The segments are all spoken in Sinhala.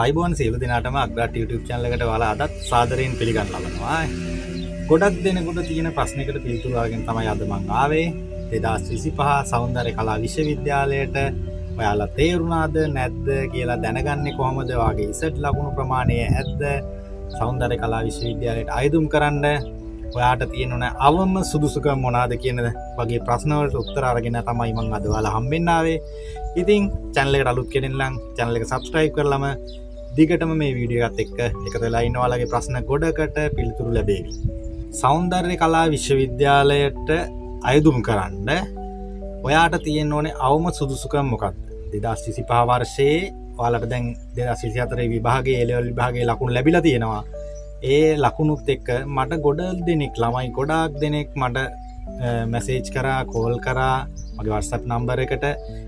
අයිබෝන් සියලු දෙනාටම අග්‍රාට YouTube channel එකට ඔයාලා අදත් සාදරයෙන් පිළිගන්න ලබනවා. ගොඩක් දෙනෙකුට තියෙන ප්‍රශ්නයකට පිළිතුරු අරගෙන තමයි අද මම ආවේ. 2025 සෞන්දර්ය කලා විශ්වවිද්‍යාලයට ඔයාලා තේරුණාද නැද්ද කියලා දැනගන්නේ කොහොමද? වාගේ ඉසට් ලකුණු ප්‍රමාණය ඇද්ද? සෞන්දර්ය කලා විශ්වවිද්‍යාලයට අයදුම් කරන්න ඔයාට තියෙන අවම සුදුසුකම් මොනවාද කියන වගේ ප්‍රශ්න වලට උත්තර අරගෙන තමයි මම අද ඔයාලා හම්බෙන්න ආවේ. ඉතින් channel එකට අලුත් කෙනෙක් නම් channel එක subscribe කරලම දිගටම මේ වීඩියෝ එකත් එක්ක එකතු වෙලා ඉන්න ඔයාලගේ ප්‍රශ්න ගොඩකට පිළිතුරු ලැබේවි. සෞන්දර්ය කලා විශ්වවිද්‍යාලයට අයදුම් කරන්න ඔයාට තියෙන්න ඕනේ අවම සුදුසුකම් මොකක්ද? 2025 වර්ෂයේ ඔයාලට දැන් 2024 විභාගයේ A level විභාගයේ ලකුණු ලැබිලා තියෙනවා. ඒ ලකුණුත් එක්ක මට ළමයි ගොඩාක් දෙනෙක් මට මැසේජ් කරා, කෝල් කරා, මගේ WhatsApp නම්බර් එකට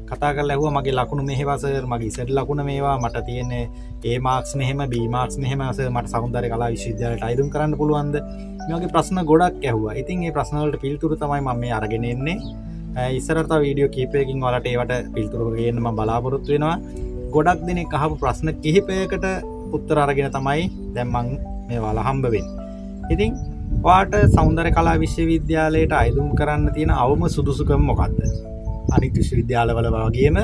කතා කරලා ඇහුවා මගේ ලකුණු මෙහෙවා සර්, මගේ ඉසෙට් ලකුණ මේවා, මට තියෙන්නේ A මාක්ස් මෙහෙම, B මාක්ස් මෙහෙම සර්, මට සෞන්දර්ය කලා විශ්වවිද්‍යාලයට අයදුම් කරන්න පුළුවන්ද? මේ වගේ ප්‍රශ්න ගොඩක් ඇහුවා. ඉතින් මේ ප්‍රශ්න වලට පිළිතුරු තමයි මම මේ අරගෙන එන්නේ. ඉස්සරහට වීඩියෝ කීපයකින් ඔයාලට ඒවට පිළිතුරු ගේන්න මම බලාපොරොත්තු වෙනවා. ගොඩක් දෙනෙක් අහපු ප්‍රශ්න කිහිපයකට උත්තර අරගෙන තමයි දැන් මම මේ ඔයාලා හම්බ වෙන්නේ. ඉතින් ඔයාට සෞන්දර්ය කලා විශ්වවිද්‍යාලයට අයදුම් කරන්න තියෙන අවම සුදුසුකම් මොකක්ද? අනිත් විශ්වවිද්‍යාලවල වගේම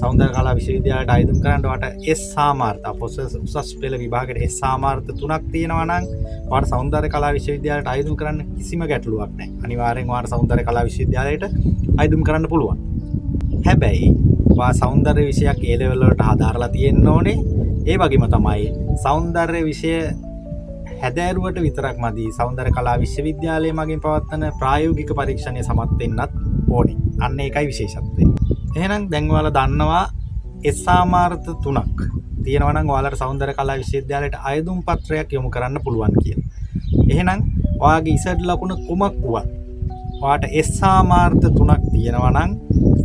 සෞන්දර්ය කලා විශ්වවිද්‍යාලයට අයදුම් කරන්න ඔයාට S සාමාර්ථ උසස් පෙළ විභාගයට S සාමාර්ථ 3ක් තියෙනවා නම් ඔයාට සෞන්දර්ය කලා විශ්වවිද්‍යාලයට අයදුම් කරන්න කිසිම ගැටලුවක් නැහැ. අනිවාර්යෙන් ඔයාට සෞන්දර්ය කලා විශ්වවිද්‍යාලයට අයදුම් කරන්න පුළුවන්. හැබැයි ඔයා සෞන්දර්ය විෂයක් A level වලට හදාarලා තියෙන්න ඕනේ. ඒ වගේම තමයි සෞන්දර්ය විෂය හැදෑරුවට විතරක් මදි. සෞන්දර්ය කලා විශ්වවිද්‍යාලය මගින් පවත්වන ප්‍රායෝගික පරීක්ෂණය සමත් වෙන්නත් ඕනේ. අන්න ඒකයි විශේෂත්වය. එහෙනම් දැන් ඔයාලා දන්නවා S සාමාර්ථ 3ක් තියෙනවා නම් ඔයාලට සෞන්දර්ය කලා විශ්වවිද්‍යාලයට අයදුම් පත්‍රයක් යොමු කරන්න පුළුවන් කියලා. එහෙනම් ඔයාගේ ඉසඩ් ලකුණ කුමක් වුවත් ඔයාට S සාමාර්ථ 3ක් තියෙනවා නම්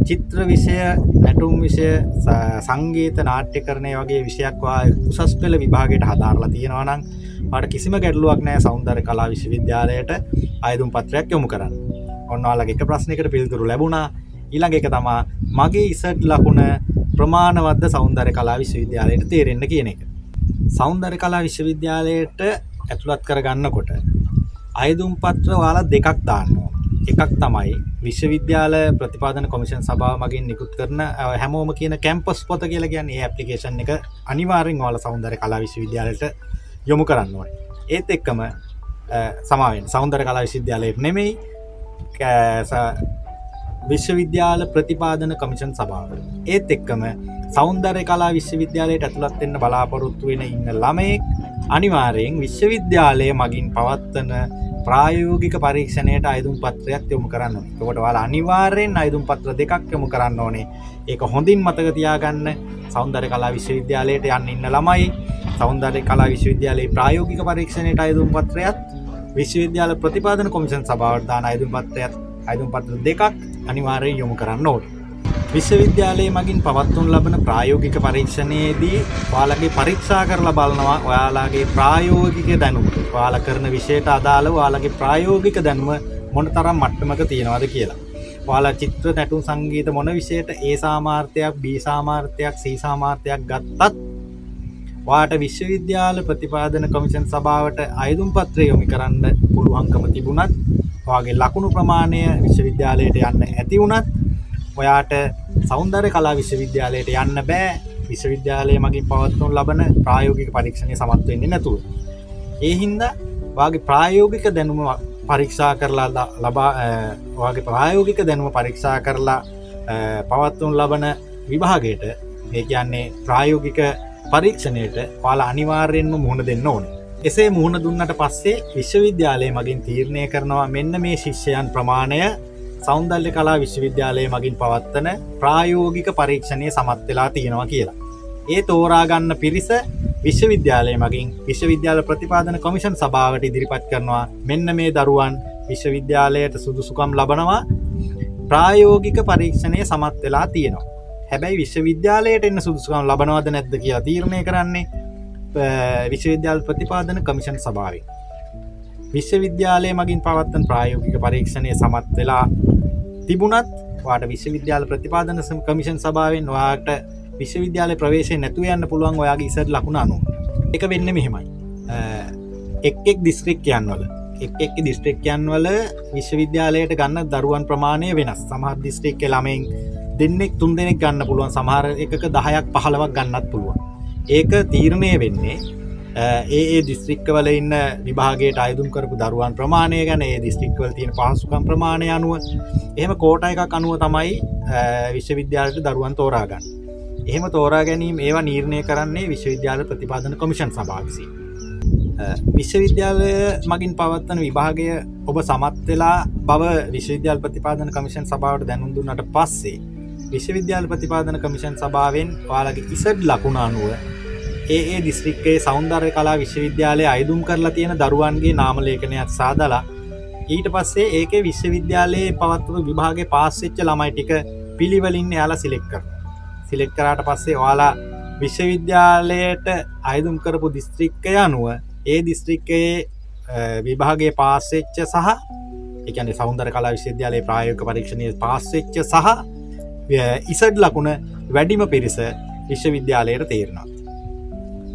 චිත්‍ර විෂය, නැටුම් විෂය, සංගීත, නාට්‍යකරණය වගේ විෂයක් ඔයා උසස් පෙළ විභාගයට හදාarලා තියෙනවා නම් ඔයාට කිසිම ගැටලුවක් නැහැ සෞන්දර්ය කලා විශ්වවිද්‍යාලයට අයදුම් පත්‍රයක් යොමු කරන්න. ඔන්න ඔයාලගේ එක ප්‍රශ්නයකට පිළිතුරු ලැබුණා. ඊළඟ එක තමයි මගේ ඉසට් ලකුණ ප්‍රමාණවත්ද සෞන්දර්ය කලා විශ්වවිද්‍යාලයට තේරෙන්න කියන එක. සෞන්දර්ය කලා විශ්වවිද්‍යාලයට ඇතුළත් කරගන්නකොට අයදුම් පත්‍ර ඔයාලා දෙකක් දාන්න ඕන. එකක් තමයි විශ්වවිද්‍යාල ප්‍රතිපාදන කොමිෂන් සභාව මගින් නිකුත් කරන හැමෝම කියන කැම්පස් පොත කියලා කියන්නේ. ඒ ඇප්ලිකේෂන් එක අනිවාර්යෙන් ඔයාලා සෞන්දර්ය කලා විශ්වවිද්‍යාලයට යොමු කරන්න ඕනේ. ඒත් එක්කම සමාවෙන්න සෞන්දර්ය කලා විශ්වවිද්‍යාලයට නෙමෙයි, විශ්වවිද්‍යාල ප්‍රතිපාදන කොමිෂන් සභාවට. ඒත් එක්කම සෞන්දර්ය කලා විශ්වවිද්‍යාලයට ඇතුළත් වෙන්න බලාපොරොත්තු වෙන ඉන්න ළමයෙක් අනිවාර්යෙන් විශ්වවිද්‍යාලය මගින් පවත්වන ප්‍රායෝගික පරීක්ෂණයට අයදුම් පත්‍රයක් යොමු කරන්න ඕනේ. ඒකට ඔයාලා අනිවාර්යෙන් අයදුම් පත්‍ර දෙකක් යොමු කරන්න ඕනේ. ඒක හොඳින් මතක තියාගන්න. සෞන්දර්ය කලා විශ්වවිද්‍යාලයට යන්න ඉන්න ළමයි සෞන්දර්ය කලා විශ්වවිද්‍යාලයේ ප්‍රායෝගික පරීක්ෂණයට අයදුම් පත්‍රයත්, විශ්වවිද්‍යාල ප්‍රතිපාදන කොමිෂන් සභාවට දාන අයදුම් පත්‍ර දෙකක් අනිවාර්යෙන් යොමු කරන්න ඕනේ. විශ්වවිද්‍යාලයේ මගින් පවත්වනු ලබන ප්‍රායෝගික පරීක්ෂණයේදී ඔයාලගේ පරීක්ෂා කරලා බලනවා ඔයාලගේ ප්‍රායෝගික දැනුම, ඔයාලා කරන විෂයට අදාළව ඔයාලගේ ප්‍රායෝගික දැනුම මොනතරම් මට්ටමක තියෙනවද කියලා. ඔයාලා චිත්‍ර, නැටුම්, සංගීත මොන විෂයට A සාමාර්ථයක්, B සාමාර්ථයක්, C සාමාර්ථයක් ගත්තත් ඔයාට විශ්වවිද්‍යාල ප්‍රතිපාදන කොමිෂන් සභාවට අයදුම් පත්‍රය යොමු කරන්න පුළුවන්කම තිබුණත්, ඔයාගේ ලකුණු ප්‍රමාණය විශ්වවිද්‍යාලයට යන්න ඇති වුණත් ඔයාට සෞන්දර්ය කලා විශ්වවිද්‍යාලයට යන්න බෑ. විශ්වවිද්‍යාලය මගින් පවත්වනු ලබන ප්‍රායෝගික පරීක්ෂණය සමත් වෙන්නේ නැතුව. ඒ හින්දා ඔයාගේ ප්‍රායෝගික දැනුම පරීක්ෂා කරලා ඔයාගේ ප්‍රායෝගික දැනුම පරීක්ෂා කරලා පවත්වනු ලබන විභාගයට, ඒ කියන්නේ ප්‍රායෝගික පරීක්ෂණයට ඔයාලා අනිවාර්යෙන්ම මුහුණ දෙන්න ඕනේ. එසේ මුහුණ දුන්නට පස්සේ විශ්වවිද්‍යාලය මගින් තීරණය කරනවා මෙන්න මේ ශිෂ්‍යයන් ප්‍රමාණය සෞන්දර්ය කලා විශ්වවිද්‍යාලය මගින් පවත්වන ප්‍රායෝගික පරීක්ෂණයේ සමත් වෙලා තියෙනවා කියලා. ඒ තෝරා ගන්න පිරිස විශ්වවිද්‍යාලය මගින් විශ්වවිද්‍යාල ප්‍රතිපාදන කොමිෂන් සභාවට ඉදිරිපත් කරනවා මෙන්න මේ දරුවන් විශ්වවිද්‍යාලයට සුදුසුකම් ලබනවා, ප්‍රායෝගික පරීක්ෂණයේ සමත් වෙලා තියෙනවා. හැබැයි විශ්වවිද්‍යාලයට එන්න සුදුසුකම් ලබනවද නැද්ද කියලා තීරණය කරන්නේ විශ්වවිද්‍යාල ප්‍රතිපාදන කොමිෂන් සභාවෙන්. විශ්වවිද්‍යාලය මගින් පවත්වන ප්‍රායෝගික පරීක්ෂණයේ සමත් වෙලා තිබුණත් ඔයාට විශ්වවිද්‍යාල ප්‍රතිපාදන කොමිෂන් සභාවෙන් ඔයාට විශ්වවිද්‍යාලේ ප්‍රවේශය නැතුව යන්න පුළුවන් ඔයාගේ ඉසඩ් ලකුණ අනුව. ඒක වෙන්නේ මෙහෙමයි. එක් දිස්ත්‍රික්කයන් වල එක් දිස්ත්‍රික්කයන් වල විශ්වවිද්‍යාලයට ගන්න දරුවන් ප්‍රමාණය වෙනස්. සමහර දිස්ත්‍රික්කේ ළමයින් දෙන්නෙක් 3 දෙනෙක් ගන්න පුළුවන්. සමහර එකක 10ක් 15ක් ගන්නත් පුළුවන්. ඒක තීරණය වෙන්නේ ඒ දිස්ත්‍රික්කවල ඉන්න විභාගයට අයදුම් කරපු දරුවන් ප්‍රමාණය ගැන, ඒ දිස්ත්‍රික්කවල තියෙන පහසුකම් ප්‍රමාණය අනුව, එහෙම කෝටා එකක් අනුව තමයි විශ්වවිද්‍යාලයට දරුවන් තෝරා ගන්න. එහෙම තෝරා ගැනීම ඒවා නිර්ණය කරන්නේ විශ්වවිද්‍යාල ප්‍රතිපාදන කොමිෂන් සභාව විසින්. විශ්වවිද්‍යාලය මගින් පවත්වන විභාගය ඔබ සමත් වෙලා බව විශ්වවිද්‍යාල ප්‍රතිපාදන කොමිෂන් සභාවට දැනුම් දුන්නට පස්සේ විශ්වවිද්‍යාල ප්‍රතිපාදන කොමිෂන් සභාවෙන් ඔයාලගේ ඉසඩ් ලකුණ අනුව ඒ දිස්ත්‍රික්කයේ සෞන්දර්ය කලා විශ්වවිද්‍යාලය අයදුම් කරලා තියෙන දරුවන්ගේ නාම ලේඛනයක් සාදලා ඊට පස්සේ ඒකේ විශ්වවිද්‍යාලයේ පවත්වපු විභාගේ පාස් වෙච්ච ළමයි ටික පිළිවෙලින් එයාලා සිලෙක්ට් කරනවා. සිලෙක්ට් කරාට පස්සේ ඔයාලා විශ්වවිද්‍යාලයට අයදුම් කරපු දිස්ත්‍රික්කය අනුව ඒ දිස්ත්‍රික්කයේ විභාගයේ පාස් වෙච්ච සහ ඒ කියන්නේ සෞන්දර්ය කලා විශ්වවිද්‍යාලයේ ප්‍රායෝගික පරීක්ෂණයේ පාස් වෙච්ච සහ ඉසඩ් ලකුණ වැඩිම පිරිස විශ්වවිද්‍යාලයට තේරෙනවා.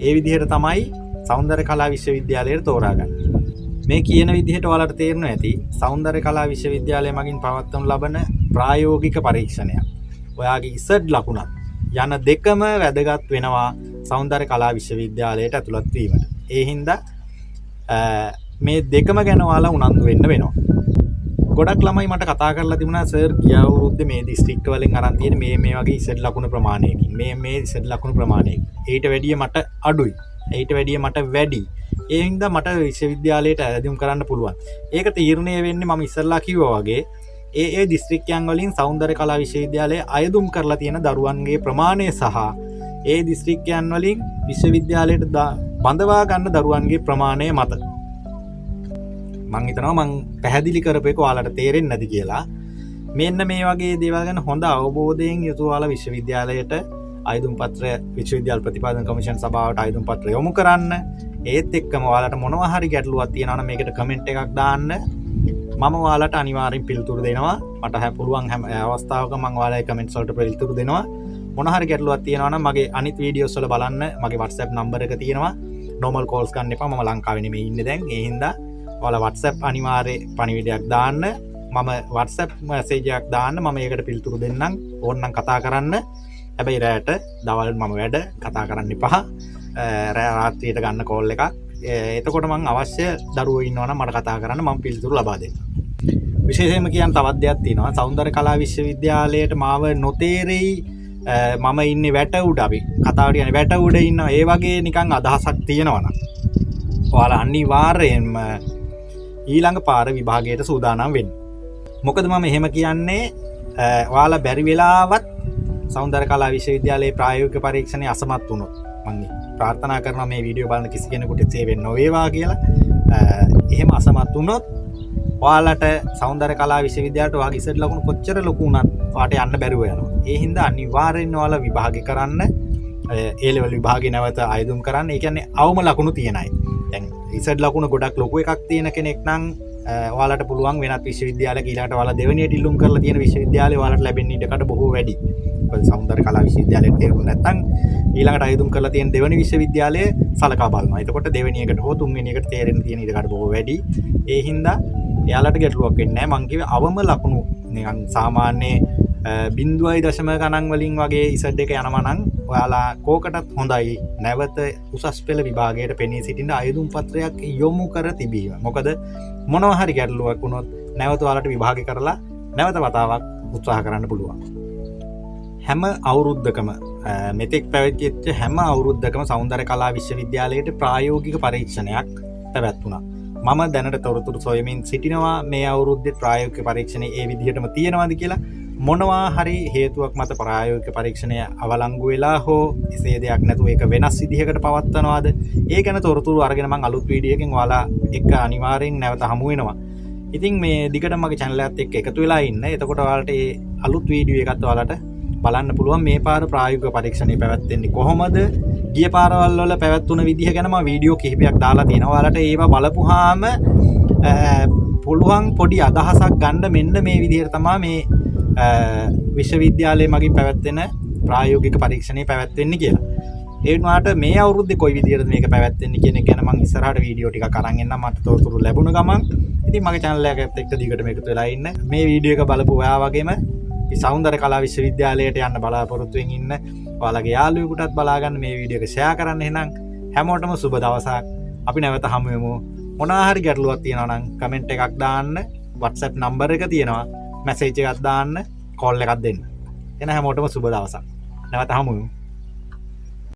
ඒ විදිහට තමයි සෞන්දර්ය කලා විශ්වවිද්‍යාලයට තෝරාගන්නේ. මේ කියන විදිහට ඔයාලට තේරෙනවා ඇති සෞන්දර්ය කලා විශ්වවිද්‍යාලය මගින් පවත්වනු ලබන ප්‍රායෝගික පරීක්ෂණයක්. ඔයාගේ ඉසඩ් ලකුණත් යන දෙකම වැදගත් වෙනවා සෞන්දර්ය කලා විශ්වවිද්‍යාලයට ඇතුළත් වීමට. ඒ හින්දා මේ දෙකම ගැන ඔයාලා උනන්දු වෙන්න වෙනවා. ගොඩක් ළමයි මට කතා කරලා තිබුණා සර් ගිය අවුරුද්දේ මේ දිස්ත්‍රික්ක වලින් අරන් තියෙන මේ වගේ ඉසඩ් ලකුණු ප්‍රමාණයකින් මේ ඉසඩ් ලකුණු ප්‍රමාණයකින් ඊට වැඩිය මට අඩුයි. ඊට වැඩිය මට වැඩි. ඒ හින්දා මට විශ්වවිද්‍යාලයට අයදුම් කරන්න පුළුවන්. ඒක තීරණය වෙන්නේ මම ඉස්සරලා කිව්වා වගේ ඒ දිස්ත්‍රික්කයන් වලින් සෞන්දර්ය කලා විශ්වවිද්‍යාලයේ අයදුම් කරලා තියෙන දරුවන්ගේ ප්‍රමාණය සහ ඒ දිස්ත්‍රික්කයන් වලින් විශ්වවිද්‍යාලයට බඳවා ගන්න දරුවන්ගේ ප්‍රමාණය මත. මං හිතනවා මං පැහැදිලි කරපු එක ඔයාලට තේරෙන්නේ නැති කියලා. මෙන්න මේ වගේ දේවල් ගැන හොඳ අවබෝධයෙන් යුතුව ඔයාලා විශ්වවිද්‍යාලයට අයදුම් පත්‍රය විශ්වවිද්‍යාල ප්‍රතිපාදන කොමිෂන් සභාවට අයදුම් පත්‍රය යොමු කරන්න. ඒත් එක්කම ඔයාලට මොනවා හරි ගැටලුවක් තියෙනවා නම් මේකට කමෙන්ට් එකක් දාන්න. මම ඔයාලට අනිවාර්යෙන් පිළිතුරු දෙනවා. මට පුළුවන් හැම අවස්ථාවක මම ඔයාලගේ කමෙන්ට්ස් වලට පිළිතුරු දෙනවා. මොන හරි ගැටලුවක් තියෙනවා නම් මගේ අනිත් වීඩියෝස් වල බලන්න. මගේ WhatsApp නම්බර් එක තියෙනවා. normal calls ගන්න එපා. මම ලංකාවේ නෙමෙයි ඉන්නේ දැන්. ඒ හින්දා ඔයාලා WhatsApp අනිවාර්යෙන් පණිවිඩයක් දාන්න. මම WhatsApp message එකක් දාන්න. මම ඒකට පිළිතුරු දෙන්නම්. ඕනනම් කතා කරන්න. හැබැයි රැයට දවල් මම වැඩ කතා කරන්න එපා. රාත්‍රියට ගන්න කෝල් එකක්. එතකොට මං අවශ්‍ය දරුවෝ ඉන්නවා නම් මට කතා කරන්න මම පිළිතුරු ලබා දෙන්නම්. විශේෂයෙන්ම කියන්න තවත් දෙයක් තියෙනවා. සෞන්දර්ය කලා විශ්වවිද්‍යාලයට මාව නොතේරෙයි මම ඉන්නේ වැට උඩ. අපි කතාවට කියන්නේ වැට උඩ ඉන්නවා. ඒ වගේ නිකන් අදහසක් තියෙනවා නම් ඔයාලා අනිවාර්යයෙන්ම ඊළඟ පාර විභාගයට සූදානම් වෙන්න. මොකද මම එහෙම කියන්නේ ඔයාලා බැරි වෙලාවත් සෞන්දර්ය කලා විශ්වවිද්‍යාලයේ ප්‍රායෝගික පරීක්ෂණයේ අසමත් වුණොත් මම ප්‍රාර්ථනා කරනවා මේ වීඩියෝ බලන කිසි කෙනෙකුට ඒ වෙන්නේ නොවේවා කියලා. එහෙම අසමත් වුණොත් ඔයාලට සෞන්දර්ය කලා විශ්වවිද්‍යාලයට ඔයාගේ ඉසඩ් ලකුණු කොච්චර ලොකු වුණත් ඔයාට යන්න බැරුව යනවා. ඒ හින්දා අනිවාර්යෙන්ම ඔයාලා විභාගය කරන්න. ඒ ලෙවල් විභාගේ නැවත අයදුම් කරන්න. ඒ කියන්නේ අවම ලකුණු තියෙන අය. දැන් ඉසඩ් ලකුණු ගොඩක් ලොකු එකක් තියෙන කෙනෙක් නම් ඔයාලට පුළුවන් වෙනත් විශ්වවිද්‍යාලයක ඊළඟට ඔයාලා දෙවෙනියට ඉල්ලුම් කරලා තියෙන විශ්වවිද්‍යාලේ ඔයාලට ලැබෙන ඉඩකඩ බොහෝ වැඩි. මොකද සෞන්දර්ය කලා විශ්වවිද්‍යාලයට තේරුම් නැත්නම් ඊළඟට අයදුම් කරලා තියෙන දෙවෙනි විශ්වවිද්‍යාලය සලකා බලනවා. එතකොට දෙවෙනි එකට හෝ තුන්වෙනි එකට තේරෙන්න තියෙන ඉඩකඩ බොහෝ වැඩි. ඒ හින්දා එයාලට ගැටලුවක් වෙන්නේ නැහැ. මං කිව්වේ අවම ලකුණු නිකන් සාමාන්‍ය 0.0 ගණන් වලින් වගේ ඉසඩ් එක යනවා නම් ඔයාලා කෝකටත් හොඳයි නැවත උසස් පෙළ විභාගයට පෙනී සිටින්න අයදුම් පත්‍රයක් යොමු කර තිබීම. මොකද මොනවා හරි ගැටලුවක් වුණොත් නැවත ඔයාලට විභාගය කරලා නැවත වතාවක් උත්සාහ කරන්න පුළුවන්. හැම අවුරුද්දකම මෙතෙක් පැවැත්විච්ච හැම අවුරුද්දකම සෞන්දර්ය කලා විශ්වවිද්‍යාලයට ප්‍රායෝගික පරීක්ෂණයක් පැවැත්වුණා. මම දැනට තොරතුරු සොයමින් සිටිනවා මේ අවුරුද්දේ ප්‍රායෝගික පරීක්ෂණය ඒ විදිහටම තියෙනවද කියලා. මොනවා හරි හේතුවක් මත ප්‍රායෝගික පරීක්ෂණය අවලංගු වෙලා හෝ එසේ දෙයක් නැතුව ඒක වෙනස් විදිහකට පවත්වනවාද ඒ ගැන තොරතුරු අරගෙන මම අලුත් වීඩියෝ එකකින් ඔයාලා එක්ක අනිවාර්යෙන් නැවත හමු වෙනවා. ඉතින් මේ දිගට මගේ channel එකත් එක්ක එකතු වෙලා ඉන්න. එතකොට ඔයාලට මේ අලුත් වීඩියෝ එකත් ඔයාලට බලන්න පුළුවන්. මේ පාර ප්‍රායෝගික පරීක්ෂණය පැවැත්වෙන්නේ කොහොමද? ගිය පාරවල් වල පැවැත්වුණ විදිහ ගැන මම වීඩියෝ කිහිපයක් දාලා තියෙනවා. ඔයාලට ඒවා බලපුවාම පුළුවන් පොඩි අදහසක් ගන්න මෙන්න මේ විදිහට තමයි මේ විශ්වවිද්‍යාලයේ මගින් පැවැත්වෙන ප්‍රායෝගික පරීක්ෂණය පැවැත්වෙන්නේ කියලා. ඒ වුණාට මේ අවුරුද්දේ කොයි විදිහටද මේක පැවැත්වෙන්නේ කියන එක ගැන මම ඉස්සරහට වීඩියෝ ටිකක් අරන් එන්නම් මට තොරතුරු ලැබුණ ගමන්. ඉතින් මගේ channel එකත් එක්ක දිගටම එකතු වෙලා ඉන්න. මේ වීඩියෝ එක බලපු ඔයා වගේම සෞන්දර්ය කලා විශ්වවිද්‍යාලයට යන්න බලාපොරොත්තු වෙමින් ඉන්න ඔයාලගේ යාළුවෙකුටත් බලා ගන්න මේ වීඩියෝ එක ෂෙයා කරන්න. එහෙනම් හැමෝටම සුබ දවසක්. අපි නැවත හමු වෙමු. මොනවා හරි ගැටලුවක් තියෙනවා නම් කමෙන්ට් එකක් දාන්න. WhatsApp නම්බර් එක තියෙනවා. මැසේජ් එකක් දාන්න. කෝල් එකක් දෙන්න. එන හැමෝටම සුබ දවසක්. නැවත හමු වෙමු.